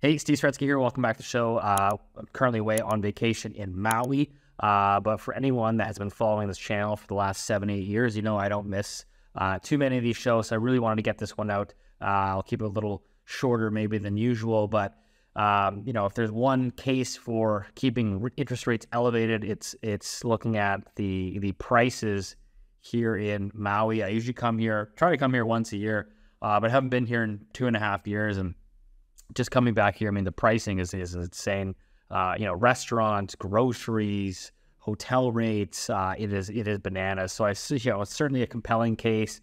Hey, Steve Saretsky here. Welcome back to the show. I'm currently away on vacation in Maui, but for anyone that has been following this channel for the last 7-8 years, you know I don't miss too many of these shows, so I really wanted to get this one out. I'll keep it a little shorter maybe than usual, but if there's one case for keeping interest rates elevated, it's looking at the prices here in Maui. I usually try to come here once a year, but I haven't been here in 2.5 years, and just coming back here, I mean, the pricing is insane. Restaurants, groceries, hotel rates, it is bananas. So I see, it's certainly a compelling case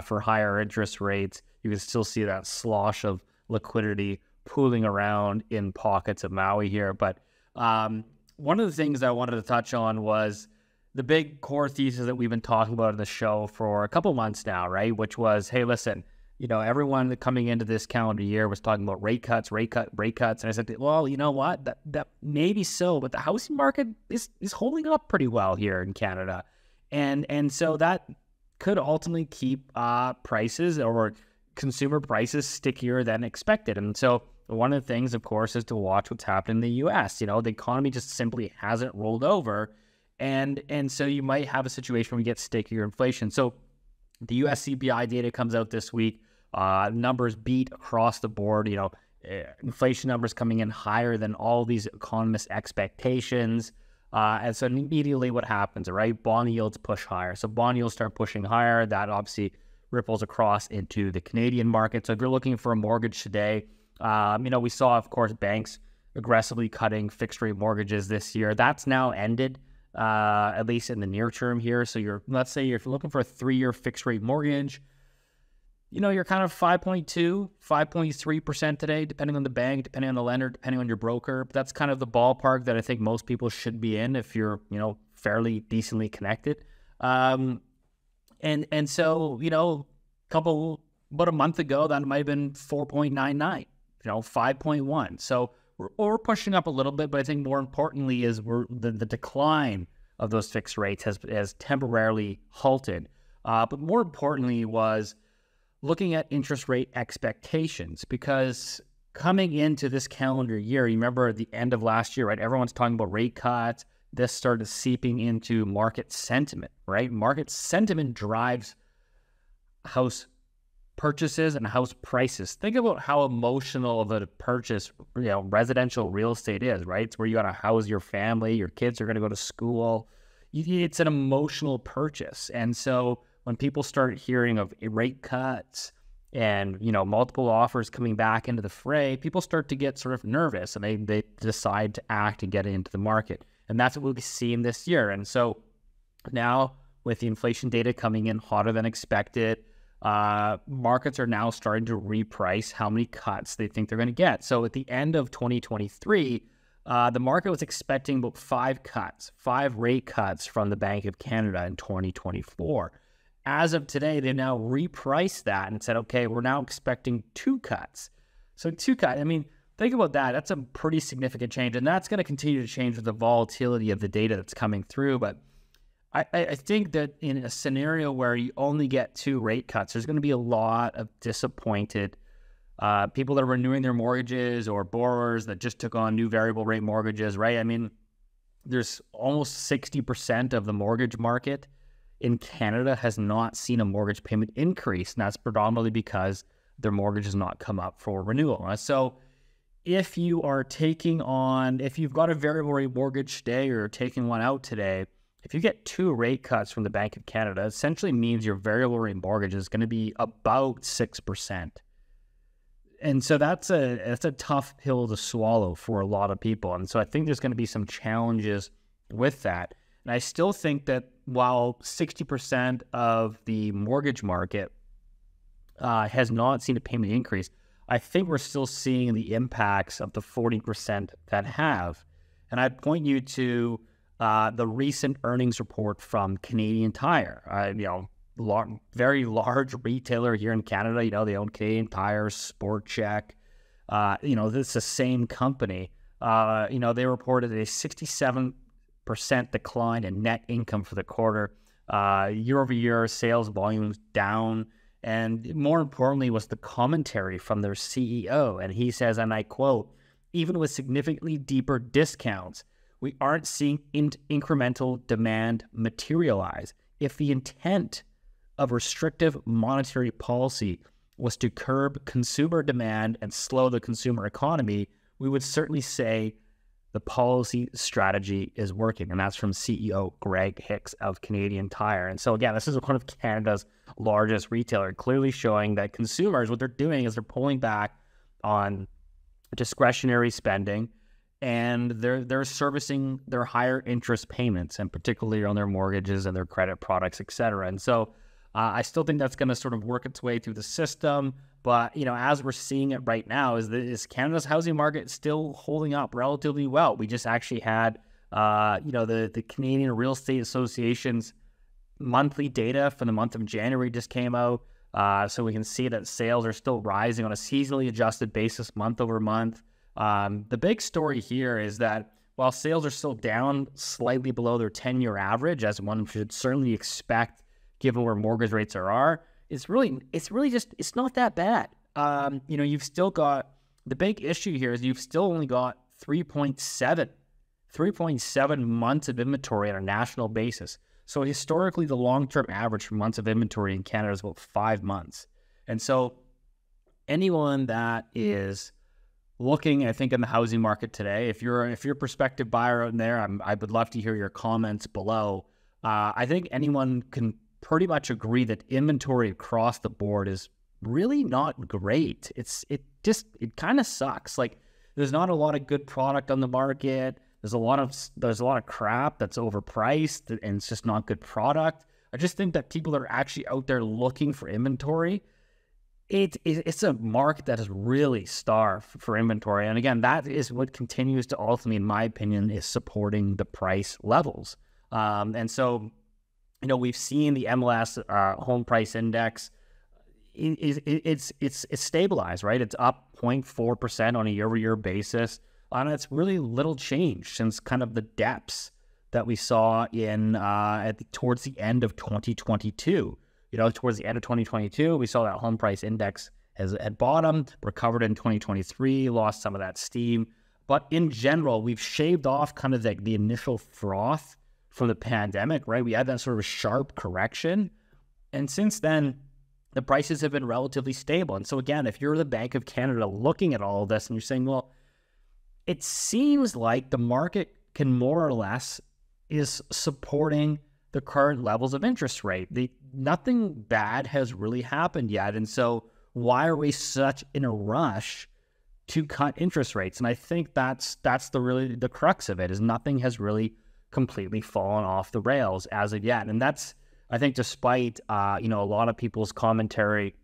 for higher interest rates. You can still see that slosh of liquidity pooling around in pockets of Maui here. But one of the things I wanted to touch on was the big core thesis that we've been talking about in the show for a couple months now, right? Which was, hey, listen, everyone coming into this calendar year was talking about rate cuts. And I said, well, you know what? That may be so, but the housing market is holding up pretty well here in Canada. And so that could ultimately keep prices or consumer prices stickier than expected. And so one of the things, of course, is to watch what's happening in the U.S. The economy just simply hasn't rolled over. And so you might have a situation where we get stickier inflation. So the U.S. CPI data comes out this week. Numbers beat across the board. Inflation numbers coming in higher than all these economists' expectations. And so immediately what happens, right? Bond yields push higher. So bond yields start pushing higher. That obviously ripples across into the Canadian market. So if you're looking for a mortgage today, we saw, of course, banks aggressively cutting fixed rate mortgages this year. That's now ended, at least in the near term here. So let's say if you're looking for a 3-year fixed rate mortgage, you're kind of 5.2, 5.3% today, depending on the bank, depending on the lender, depending on your broker. But that's kind of the ballpark that I think most people should be in if you're, fairly decently connected. And so, about a month ago, that might have been 4.99, 5.1. So we're pushing up a little bit, but I think more importantly is the decline of those fixed rates has temporarily halted. But more importantly was looking at interest rate expectations, because coming into this calendar year, you remember at the end of last year, right? Everyone's talking about rate cuts. This started seeping into market sentiment, right? Market sentiment drives house purchases and house prices. Think about how emotional of a purchase, residential real estate is, right? It's where you got to house your family, your kids are going to go to school. It's an emotional purchase. And so when people start hearing of rate cuts and, multiple offers coming back into the fray, people start to get sort of nervous and they decide to act and get into the market. And that's what we'll be seeing this year. And so now with the inflation data coming in hotter than expected, markets are now starting to reprice how many cuts they think they're going to get. So at the end of 2023, the market was expecting about 5 rate cuts from the Bank of Canada in 2024. As of today, they've now repriced that and said, okay, we're now expecting 2 cuts. So 2 cuts, think about that. That's a pretty significant change, and that's going to continue to change with the volatility of the data that's coming through. But I think that in a scenario where you only get 2 rate cuts, there's going to be a lot of disappointed people that are renewing their mortgages or borrowers that just took on new variable rate mortgages, right? There's almost 60% of the mortgage market in Canada has not seen a mortgage payment increase, and that's predominantly because their mortgage has not come up for renewal. So if you've got a variable rate mortgage today or you're taking one out today, if you get 2 rate cuts from the Bank of Canada, it essentially means your variable rate mortgage is going to be about 6%. And so that's a tough pill to swallow for a lot of people. And so I think there's going to be some challenges with that. And I still think that while 60% of the mortgage market has not seen a payment increase, I think we're still seeing the impacts of the 40% that have. And I'd point you to the recent earnings report from Canadian Tire, very large retailer here in Canada. They own Canadian Tire, Sport Chek. This is the same company. They reported a 67% decline in net income for the quarter. Year over year, sales volumes down, And more importantly was the commentary from their CEO. And he says, and I quote, "Even with significantly deeper discounts, we aren't seeing incremental demand materialize. If the intent of restrictive monetary policy was to curb consumer demand and slow the consumer economy, we would certainly say the policy strategy is working." And that's from CEO Greg Hicks of Canadian Tire. And so again, this is one of Canada's largest retailer, clearly showing that consumers, what they're doing is they're pulling back on discretionary spending, and they're servicing their higher interest payments, and particularly on their mortgages and their credit products, et cetera. And so I still think that's going to sort of work its way through the system. But, as we're seeing it right now, is Canada's housing market still holding up relatively well? We just actually had, the Canadian Real Estate Association's monthly data for the month of January just came out. So we can see that sales are still rising on a seasonally adjusted basis month over month. The big story here is that while sales are still down slightly below their 10-year average, as one should certainly expect given where mortgage rates are, it's not that bad. You've still got, the big issue here is you've still only got 3.7 months of inventory on a national basis. So historically, the long-term average for months of inventory in Canada is about 5 months. And so anyone that is looking, I think, in the housing market today, if you're a prospective buyer out there, I would love to hear your comments below. I think anyone can pretty much agree that inventory across the board is really not great. It kind of sucks. Like, there's not a lot of good product on the market. There's a lot of crap that's overpriced, and it's just not good product. I just think that people are actually out there looking for inventory. It's a market that is really starved for inventory. And again, that is what continues to ultimately, in my opinion, is supporting the price levels. And so, we've seen the MLS home price index. It's stabilized, right? It's up 0.4% on a year-over-year basis. And it's really little change since kind of the depths that we saw towards the end of 2022. Towards the end of 2022, we saw that home price index had bottomed, recovered in 2023, lost some of that steam. But in general, we've shaved off kind of the initial froth from the pandemic, right? We had that sort of sharp correction. And since then, the prices have been relatively stable. And so again, if you're the Bank of Canada looking at all of this and you're saying, well, it seems like the market can more or less is supporting the current levels of interest rate. Nothing bad has really happened yet. And so why are we such in a rush to cut interest rates? And I think that's the crux of it, is nothing has really completely fallen off the rails as of yet. And that's, I think, despite a lot of people's commentary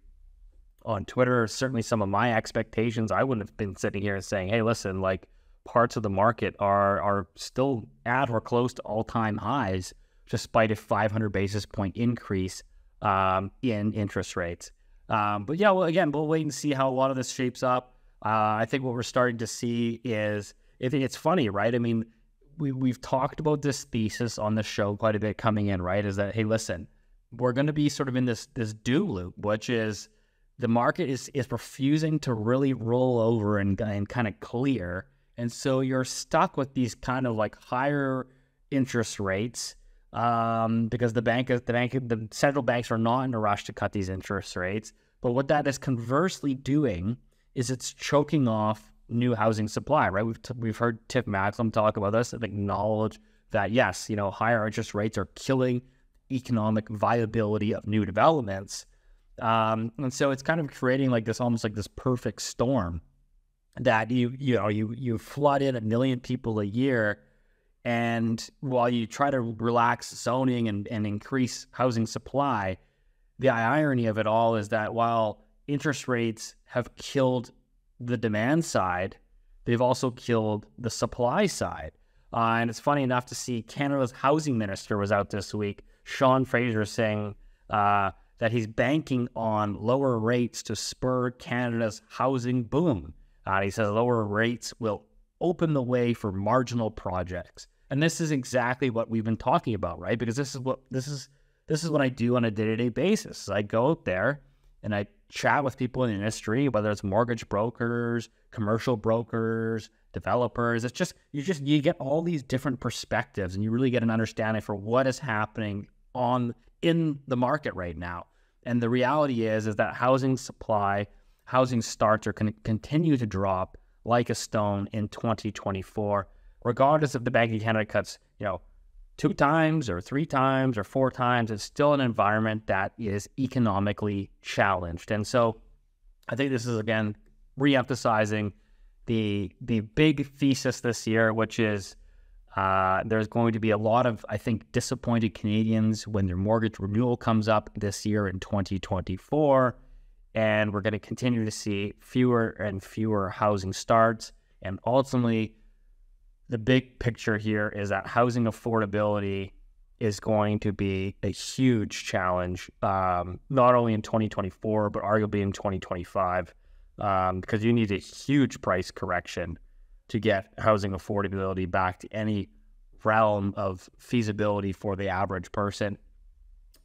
on Twitter, certainly some of my expectations, I wouldn't have been sitting here and saying, hey, listen, like, parts of the market are still at or close to all-time highs, despite a 500 basis point increase in interest rates. But yeah, well, again, we'll wait and see how a lot of this shapes up. I think what we're starting to see is, it's funny, right? I mean, we've talked about this thesis on the show quite a bit coming in, right? Is that, hey, listen, we're going to be sort of in this doom loop, which is the market is refusing to really roll over and kind of clear. And so you're stuck with these kind of like higher interest rates because the central banks are not in a rush to cut these interest rates. But what that is conversely doing is it's choking off new housing supply, right? We've heard Tiff Macklem talk about this and acknowledge that, yes, higher interest rates are killing economic viability of new developments. And so it's kind of creating like this, almost like this perfect storm that you flood in 1 million people a year. And while you try to relax zoning and increase housing supply, the irony of it all is that while interest rates have killed the demand side, they've also killed the supply side. And it's funny enough to see Canada's housing minister was out this week, Sean Fraser, saying that he's banking on lower rates to spur Canada's housing boom. He says lower rates will open the way for marginal projects. And this is exactly what we've been talking about, right? Because this is what I do on a day-to-day basis. I go out there and I chat with people in the industry, whether it's mortgage brokers, commercial brokers, developers. It's just you get all these different perspectives, and you really get an understanding for what is happening in the market right now. And the reality is that housing supply, housing starts are going to continue to drop like a stone in 2024, regardless if the Bank of Canada cuts, 2 times or 3 times or 4 times. It's still an environment that is economically challenged. And so I think this is, again, re-emphasizing the big thesis this year, which is there's going to be a lot of, I think, disappointed Canadians when their mortgage renewal comes up this year in 2024. And we're going to continue to see fewer and fewer housing starts. And ultimately, the big picture here is that housing affordability is going to be a huge challenge, not only in 2024, but arguably in 2025, because you need a huge price correction to get housing affordability back to any realm of feasibility for the average person.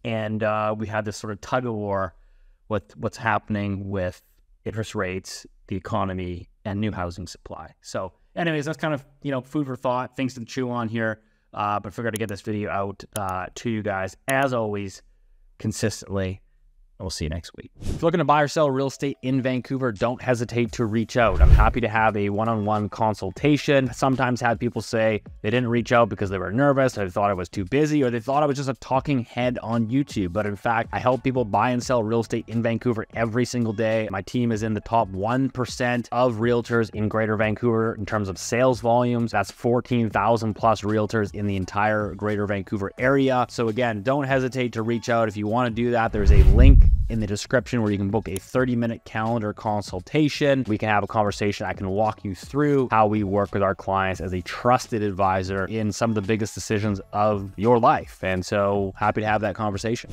And we had this sort of tug of war with what's happening with interest rates, the economy, and new housing supply. So anyways, that's kind of, food for thought, things to chew on here. But figured to get this video out to you guys, as always, consistently. We'll see you next week. If you're looking to buy or sell real estate in Vancouver, don't hesitate to reach out. I'm happy to have a one-on-one consultation. Sometimes had people say they didn't reach out because they were nervous, or they thought I was too busy, or they thought I was just a talking head on YouTube. But in fact, I help people buy and sell real estate in Vancouver every single day. My team is in the top 1% of realtors in Greater Vancouver in terms of sales volumes. That's 14,000 plus realtors in the entire Greater Vancouver area. So again, don't hesitate to reach out. If you want to do that, there's a link in the description where you can book a 30-minute calendar consultation. We can have a conversation. I can walk you through how we work with our clients as a trusted advisor in some of the biggest decisions of your life. And so happy to have that conversation.